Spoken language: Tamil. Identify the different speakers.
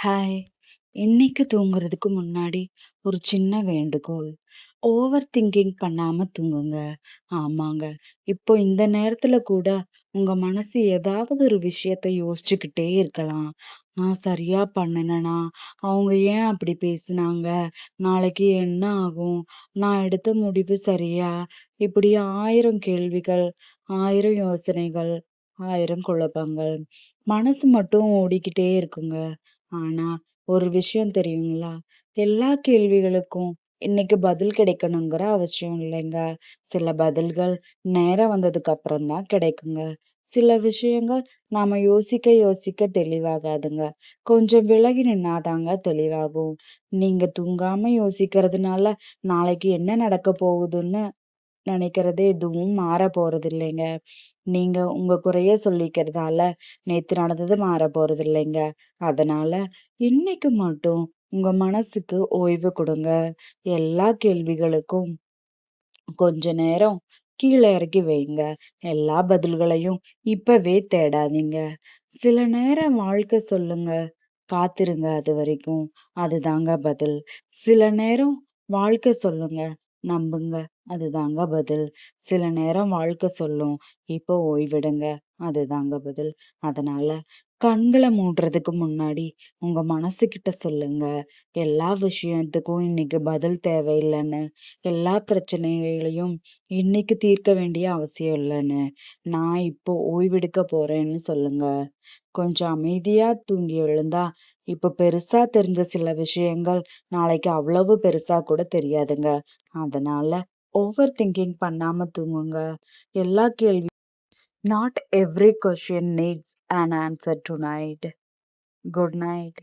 Speaker 1: ஹாய்! இன்னைக்கு தூங்குறதுக்கு முன்னாடி ஒரு சின்ன வேண்டுகோள். ஓவர் திங்கிங் பண்ணாம தூங்குங்க. ஆமாங்க. இப்போ இந்த நேரத்துல கூட உங்க மனசு ஏதாவது ஒரு விஷயத்த யோசிச்சுக்கிட்டே இருக்கலாம். நான் சரியா பண்ணுனனா? அவங்க ஏன் அப்படி பேசுனாங்க? நாளைக்கு என்ன ஆகும்? நான் எடுத்த முடிவு சரியா? இப்படி 1000 கேள்விகள், 1000 யோசனைகள், 1000 குழப்பங்கள். மனசு மட்டும் ஓடிக்கிட்டே இருக்குங்க. ஆனா, ஒரு விஷயம் தெரியுங்களா? எல்லா கேள்விகளுக்கும் இன்னைக்கு பதில் கிடைக்கணுங்கிற அவசியம் இல்லைங்க. சில பதில்கள் நேரம் வந்ததுக்கு அப்புறம் தான் கிடைக்குங்க. சில விஷயங்கள் நாம யோசிக்க யோசிக்க தெளிவாகாதுங்க. கொஞ்சம் விலகி நின்னாதாங்க தெளிவாகும். நீங்க தூங்காம யோசிக்கிறதுனால நாளைக்கு என்ன நடக்க போகுதுன்னு நினைக்கிறது எதுவும் மாறப் போறதில்லைங்க. நீங்க உங்க குறைய சொல்லிக்கிறதால நேத்து நடந்தது மாறப் போறதில்லைங்க. அதனால இன்னைக்கு மட்டும் உங்க மனசுக்கு ஓய்வு குடுங்க. எல்லா கேள்விகளுக்கும் கொஞ்ச நேரம் கீழ இறக்கி வைங்க. எல்லா பதில்களையும் இப்பவே தேடாதீங்க. சில நேரம் வாழ்க்கை சொல்லுங்க. காத்திருங்க அதுவரைக்கும். அதுதாங்க பதில். சில நேரம் வாழ்க்கை சொல்லுங்க. நம்புங்க. அதுதாங்க பதில். சில நேரம் வாழ்க்கை சொல்லும். இப்போ ஓய்வெடுங்க. அதுதாங்க பதில். அதனால கண்கள மூடுறதுக்கு முன்னாடி உங்க மனசுகிட்ட சொல்லுங்க. எல்லா விஷயத்துக்கும் இன்னைக்கு பதில் தேவையில்லன்னு. எல்லா பிரச்சனைகளையும் இன்னைக்கு தீர்க்க வேண்டிய அவசியம் இல்லன்னு. நான் இப்போ ஓய்வெடுக்க போறேன்னு சொல்லுங்க. கொஞ்சம் அமைதியா தூங்கி எழுந்தா, இப்ப பெருசா தெரிஞ்ச சில விஷயங்கள் நாளைக்கு அவ்வளவு பெருசா கூட தெரியாதுங்க. அதனால ஓவர் திங்கிங் பண்ணாம தூங்குங்க. எல்லா கேள்வி Not every question needs an answer tonight. Good night.